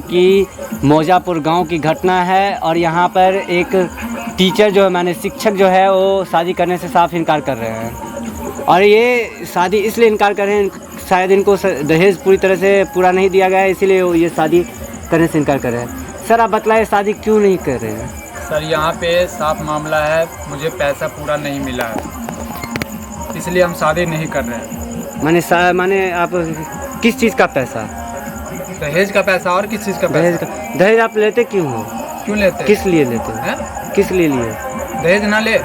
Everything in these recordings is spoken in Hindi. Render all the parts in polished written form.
की मौजापुर गांव की घटना है और यहाँ पर एक टीचर जो है माने शिक्षक जो है वो शादी करने से साफ इनकार कर रहे हैं। और ये शादी इसलिए इनकार कर रहे हैं, शायद इनको दहेज पूरी तरह से पूरा नहीं दिया गया है, इसीलिए वो ये शादी करने से इनकार कर रहे हैं। सर आप बतलाइए शादी क्यों नहीं कर रहे हैं? सर यहाँ पे साफ मामला है, मुझे पैसा पूरा नहीं मिला है, इसलिए हम शादी नहीं कर रहे हैं। माने आप किस चीज़ का पैसा? दहेज का पैसा। और किस चीज़ का पैसा? दहेज आप लेते क्यों हो? क्यों लेते? किस लिए लेते हैं? किस लिए लिए? दहेज ना ले,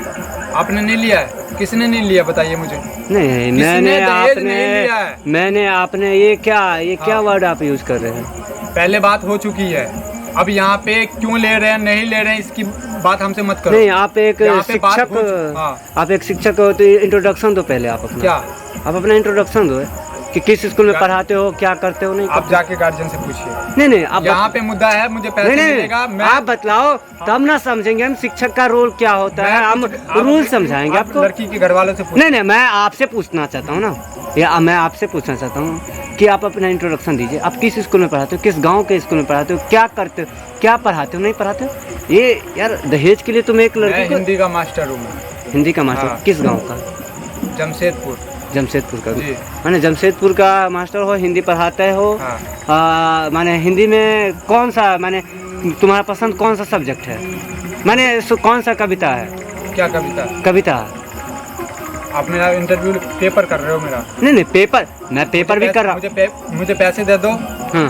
आपने नहीं लिया है। किसने नहीं लिया बताइए मुझे। नहीं, मैंने आपने ये क्या वर्ड आप यूज़ कर रहे हैं? पहले बात हो चुकी है, अब यहाँ पे क्यों ले रहे हैं नहीं ले रहे हैं इसकी बात हमसे मत करो। नहीं, आप एक शिक्षक हो तो इंट्रोडक्शन दो पहले आप अपना। क्या? आप अपना इंट्रोडक्शन दो कि किस स्कूल में पढ़ाते हो, क्या करते हो। नहीं, आप जाके गार्जियन से पूछिए। नहीं, आप यहाँ पे मुद्दा है, मुझे पैसे मिलेगा। आप बतलाओ तब ना समझेंगे हम शिक्षक का रोल क्या होता है, हम रूल समझाएंगे आपको। लड़की के घर वालों से नहीं, मैं आपसे पूछना चाहता हूँ ना, या मैं आपसे पूछना चाहता हूँ कि आप अपना इंट्रोडक्शन दीजिए। आप किस स्कूल में पढ़ाते हो, किस गाँव के स्कूल में पढ़ाते हो, क्या करते हो, क्या पढ़ाते हो, नहीं पढ़ाते हो। ये यार दहेज के लिए तुम एक लड़की को। हिंदी का मास्टर हूँ। हिंदी का मास्टर? किस गाँव का? जमशेदपुर का। माने जमशेदपुर का मास्टर हो, हिंदी पढ़ाते हो। माने हिंदी में कौन सा, माने तुम्हारा पसंद कौन सा सब्जेक्ट है? माने कौन सा कविता है? क्या कविता? आप मेरा इंटरव्यू पेपर कर रहे हो मेरा? नहीं, मैं पेपर भी कर रहा हूँ। मुझे पैसे दे दो,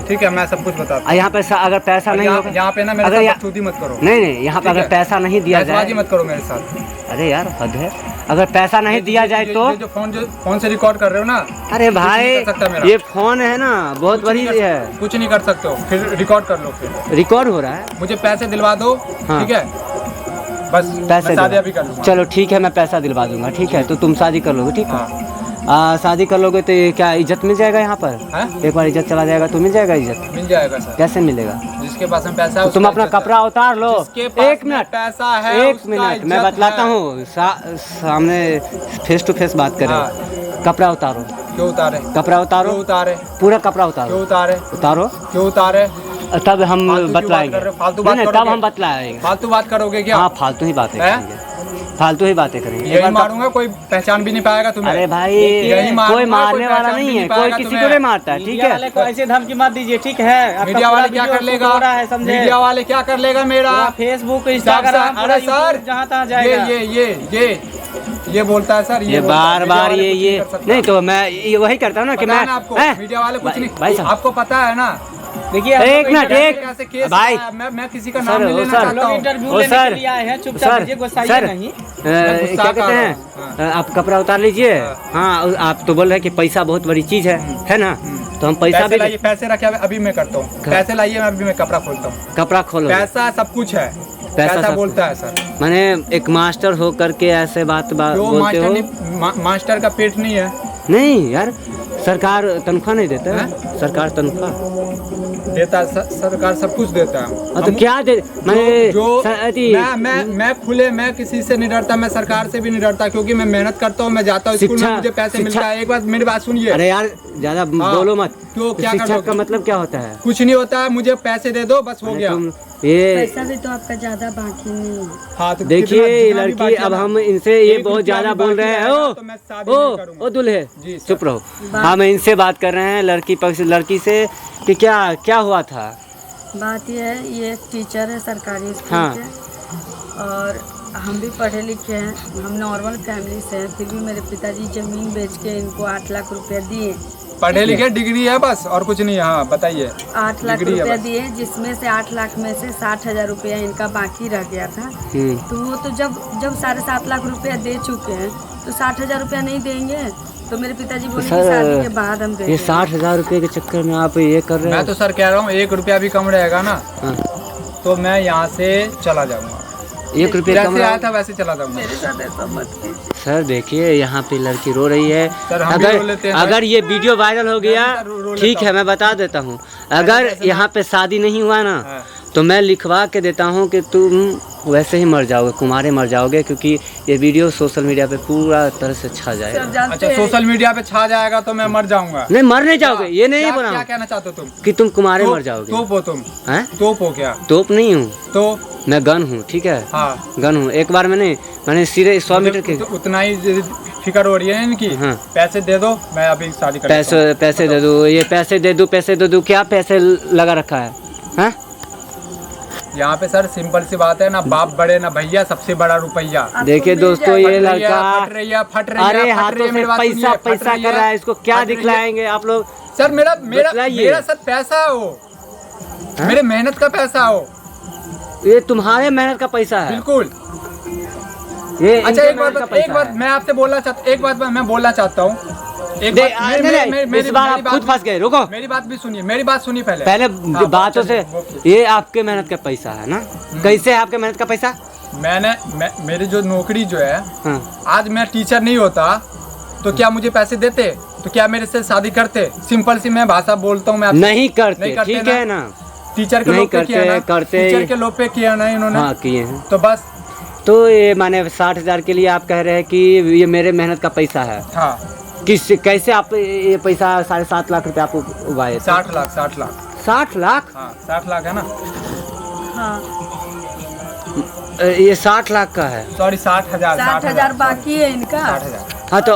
ठीक है, मैं सब कुछ बताता हूँ। यहाँ पे अगर पैसा नहीं होगा, यहाँ पे ना मेरे साथ चूती मत करो। नहीं, यहाँ पे अगर पैसा नहीं दिया जाए मत करो मेरे साथ। अरे यार हद है, अगर पैसा नहीं दिया जाए तो। जो फोन से रिकॉर्ड कर रहे हो ना। अरे भाई ये फोन है ना, बहुत बड़ी है, कुछ नहीं कर सकते हो, फिर रिकॉर्ड कर लो। फिर रिकॉर्ड हो रहा है, मुझे पैसे दिलवा दो। ठीक है, बस पैसे शादी अभी कर लूँगा। चलो ठीक है, मैं पैसा दिलवा दूंगा। ठीक है, तो तुम शादी कर लोगे? ठीक है, शादी कर लोगे तो क्या इज्जत मिल जाएगा यहाँ पर? एक बार इज्जत चला जाएगा तो मिल जाएगा इज्जत? मिल जाएगा सर। कैसे मिलेगा? जिसके पास में पैसा है तुम अपना कपड़ा उतार लो। एक मिनट पैसा है, एक मिनट मैं बतलाता हूँ, सामने फेस टू फेस बात करें। कपड़ा उतारो। क्यों उतारे? कपड़ा उतारो। पूरा कपड़ा उतारो। क्यों उतारे? क्यों उतारे? तब हम बतलाएंगे। फालतू बात करोगे? तब हम बतलाएंगे। फालतू बात करोगे क्या? हाँ, फालतू ही बातें करेंगे। यही मारूंगा, कोई पहचान भी नहीं पाएगा तुम्हें। अरे भाई कोई मारने वाला नहीं है, कोई किसी को नहीं मारता है। ठीक है, ऐसे धमकी मत दीजिए। ठीक है, मीडिया वाले क्या कर लेगा? मीडिया वाले क्या कर लेगा मेरा? फेसबुक, इंस्टाग्राम, अरे सर जहाँ तहाँ जाएगा। ये बोलता है सर, ये बार ये नहीं, तो मैं वही करता हूँ ना कि मैं आपको मीडिया वाले कुछ नहीं। भाई आपको पता है ना। देखिए एक मिनट, एक भाई, मैं किसी का नाम नहीं लेना चाहता हूँ। क्या कहते हैं, आप कपड़ा उतार लीजिए। हाँ, आप तो बोल रहे हैं कि पैसा बहुत बड़ी चीज है ना, तो हम पैसा भी लाइए। पैसे रखे अभी मैं करता हूँ, पैसे लाइए, अभी मैं कपड़ा खोलता हूँ। कपड़ा खोलो। पैसा सब कुछ है, पैसा बोलता है सर। मैंने एक मास्टर हो करके ऐसे बात बोलते हो। मास्टर का पेट नहीं है। नहीं यार, सरकार तनख्वाह नहीं देता है? सरकार तनख्वाह देता है, सरकार सब कुछ देता है। तो क्या दे? मैं खुले, मैं किसी से नहीं डरता, मैं सरकार से भी नहीं डरता, क्योंकि मैं मेहनत करता हूँ, मैं जाता हूँ स्कूल में, मुझे पैसे मिलता है। एक बार मेरी बात सुनिए। अरे यार ज्यादा बोलो मत। क्यों? क्या शिक्षक का मतलब क्या होता है? कुछ नहीं होता है, मुझे पैसे दे दो बस, हो गया। ये पैसा भी तो आपका ज्यादा बाकी नहीं है। हाँ, तो देखिए लड़की, अब हम इनसे ये बहुत ज्यादा बोल रहे हैं। ओ दूल्हे चुप रहो। हाँ, मैं इनसे बात कर रहे हैं, लड़की से कि क्या हुआ था। बात ये है, ये एक टीचर है सरकारी स्कूल के, और हम भी पढ़े लिखे हैं, हम नॉर्मल फैमिली से हैं, फिर भी मेरे पिताजी जमीन बेच के इनको 8 लाख रुपया दिए। पढ़े लिखे, डिग्री है बस, और कुछ नहीं है। हाँ बताइए। 8 लाख रुपया दिए, जिसमें से 8 लाख में से 60,000 रुपया इनका बाकी रह गया था। तो वो तो जब 7.5 लाख रुपया दे चुके हैं तो 60,000 रुपया नहीं देंगे। तो मेरे पिताजी बोले शादी के बाद हम देंगे। ये 60,000 रुपये के चक्कर में आप ये कर रहे हैं? मैं तो सर कह रहा हूँ 1 रुपया भी कम रहेगा ना तो मैं यहाँ से चला जाऊँगा। 1 रुपया कम आया था वैसे चला जाऊँगा। मेरे साथ ऐसा मत कीजिए। सर देखिए, यहाँ पे लड़की रो रही है। सर, अगर ये वीडियो वायरल हो गया, ठीक है, मैं बता देता हूँ, अगर यहाँ पे शादी नहीं हुआ ना तो मैं लिखवा के देता हूँ कि तुम वैसे ही मर जाओगे, कुमारे मर जाओगे, क्योंकि ये वीडियो सोशल मीडिया पे पूरा तरह से छा जाएगा। सब जानते अच्छा, हैं। सोशल मीडिया पे छा जाएगा तो मैं मर जाऊंगा? नहीं, मर नहीं जाओगे, ये नहीं क्या बना कहना चाहते हो तुम कि तुम कुमारे मर जाओगे। तोप हो तुम? हैं? तोप हो क्या? तोप नहीं हूँ, तो मैं गन हूँ, ठीक है। हाँ, गन हूँ। एक बार मैंने सीधे 100 मीटर के उतना ही फिक्र हो रही है इनकी। हाँ। पैसे दे दो, मैं अभी शादी कर लेता हूँ। पैसे दे दो, ये पैसे दे दो, क्या पैसे लगा रखा है? हैं? यहाँ पे सर सिंपल सी बात है, ना बाप बड़े ना भैया, सबसे बड़ा रुपया। आपको देखिए मिल दोस्तों, जाएगा। ये फट रही है, लड़का फट रही है, फट रही है, अरे फट रही हाथों है, से मेरी बात सुनिए, पैसा फट पैसा रही कर रहा है, इसको क्या फट रही है। दिखलाएंगे आप लोग? सर मेरा बतलाइए। सर पैसा है वो, हाँ? मेरे मेहनत का पैसा हो, ये तुम्हारे मेहनत का पैसा है। बिल्कुल। ये अच्छा, इनके एक मेहनत का बात पैसा है। मैं आपसे बोलना चाहता, एक बात मैं बोलना चाहता हूँ। एक दे- बात- नहीं, नहीं, इस बार आप खुद फंस गए, रुको। मेरी बात भी सुनिए, मेरी बात सुनिए पहले। पहले हाँ, बातों से, ओके। ये आपके मेहनत का पैसा है ना? कैसे है आपके मेहनत का पैसा? मेरी जो नौकरी जो है, हाँ। आज मैं टीचर नहीं होता तो क्या मुझे पैसे देते? तो क्या मेरे से शादी करते? सिंपल सी मैं भाषा बोलता हूँ, मैं आपसे। नहीं करते, नहीं करते ठीक ना? है ना? टीचर के नहीं लोग पे किया ना? करते। टीचर के लोग पे किया ना इन्होंने? हाँ, किए हैं। तो बस। तो ये माने 60,000 के लिए आप कह रहे हैं कि ये मेरे मेहनत का पैसा है। हाँ, कैसे आप ये पैसा 7.5 लाख रुपए आप उगाए थे? 60 लाख 60 लाख 60 लाख? हाँ, 60 लाख है ना? हाँ, ये 60 लाख का है। सॉरी, 60,000 60,000 बाकी है इनका। 60,000। हाँ, तो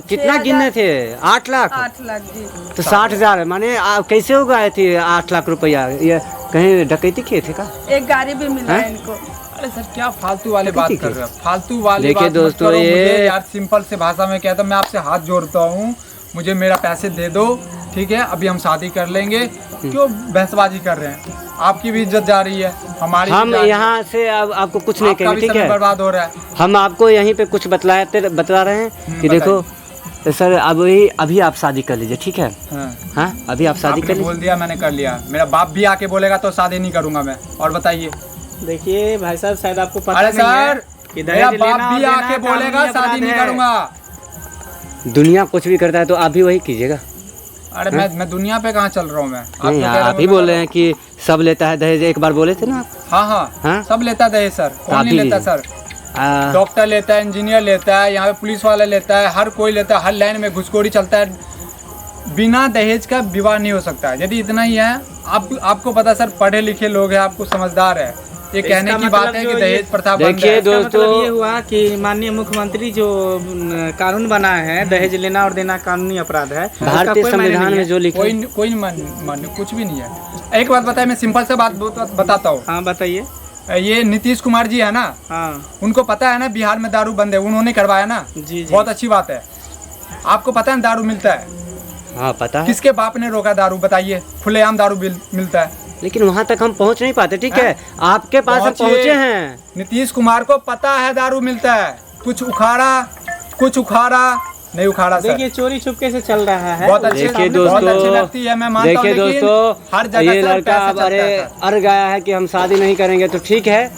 कितना 6,000 गिनने थे? 8 लाख? 8 लाख जी। तो 60,000 माने कैसे उगाए थे 8 लाख रुपया? ये कहीं डकैती किए थे का? एक गाड़ी भी मिला है हैं? इनको। अरे सर, क्या फालतू वाले बात ठीक कर है। रहे हो? फालतू वाली देखिए बात मत दोस्तों, करो। ये- मुझे यार सिंपल से भाषा में कहता, मैं आपसे हाथ जोड़ता हूँ, मुझे मेरा पैसे दे दो, ठीक है? अभी हम शादी कर लेंगे। क्यों बहसबाजी कर रहे हैं? आपकी भी इज्जत जा रही है, हमारी हम भी जा रही है। यहाँ से अब आपको कुछ नहीं आपका कहेंगे, भी ठीक समय है? बर्बाद हो रहा है। हम आपको यहीं पे कुछ बतला रहे हैं कि देखो सर, अभी आप शादी कर लीजिए, ठीक है? हाँ। हाँ, अभी आप शादी आपने कर लीजिए। बोल दिया, मैंने कर लिया। मेरा बाप भी आके बोलेगा तो शादी नहीं करूंगा मैं। और बताइए। देखिए भाई साहब, शायद आपको पता अरे नहीं है सर, कि मेरा दहेज बाप लेना और भी देना आके बोलेगा कानूनी शादी अपराध नहीं है। करूंगा। दुनिया कुछ भी करता है तो आप भी वही कीजिएगा। अरे मैं दुनिया पे कहाँ चल रहा हूँ? मैं नहीं, तो कह रहे आप हो ही मैं बोल रहे हैं कि सब लेता है दहेज, एक बार बोले थे ना आप? हाँ हाँ, हाँ? सब लेता है दहेज सर। कौन नहीं अभी- लेता सर? आ, डॉक्टर लेता है, इंजीनियर लेता है, यहाँ पे पुलिस वाला लेता है, हर कोई लेता है। हर लाइन में घुसखोरी चलता है। बिना दहेज का विवाह नहीं हो सकता है। यदि इतना ही है, आपको पता सर, पढ़े लिखे लोग हैं, आपको समझदार है। ये कहने इसका की मतलब बात है जो कि ये- दहेज प्रथा बंद देखिए है। इसका मतलब दोस्तों, ये हुआ कि माननीय मुख्यमंत्री जो कानून बना है, दहेज लेना और देना कानूनी अपराध है, उसका भारतीय कोई मायने संविधान नहीं में है। जो लिखा है, कोई मान कुछ भी नहीं है। एक बात बताए, मैं सिंपल से बात बताता हूँ। हाँ बताइए। ये नीतीश कुमार जी है ना, हाँ उनको पता है ना बिहार में दारू बंद है, उन्होंने करवाया ना। जी जी। बहुत अच्छी बात है। आपको पता है ना दारू मिलता है? हाँ पता है, किसके बाप ने रोका दारू? बताइए। खुलेआम दारू मिलता है। लेकिन वहाँ तक हम पहुँच नहीं पाते, ठीक है? आपके पास हम पहुंचिए। पहुँचे हैं। नीतीश कुमार को पता है दारू मिलता है। कुछ उखाड़ा नहीं उखाड़ा सर। देखिए, चोरी छुपके से चल रहा है। बहुत अच्छे देखिए बहुत अच्छी दोस्तों, लगती है, मैं मानता हूँ, देखिए लेकिन दोस्तों, हर जगह ये सर लड़का पैसे अब चलता है अरे सर। अड़ गया है कि हम शादी नहीं करेंगे, तो ठीक है।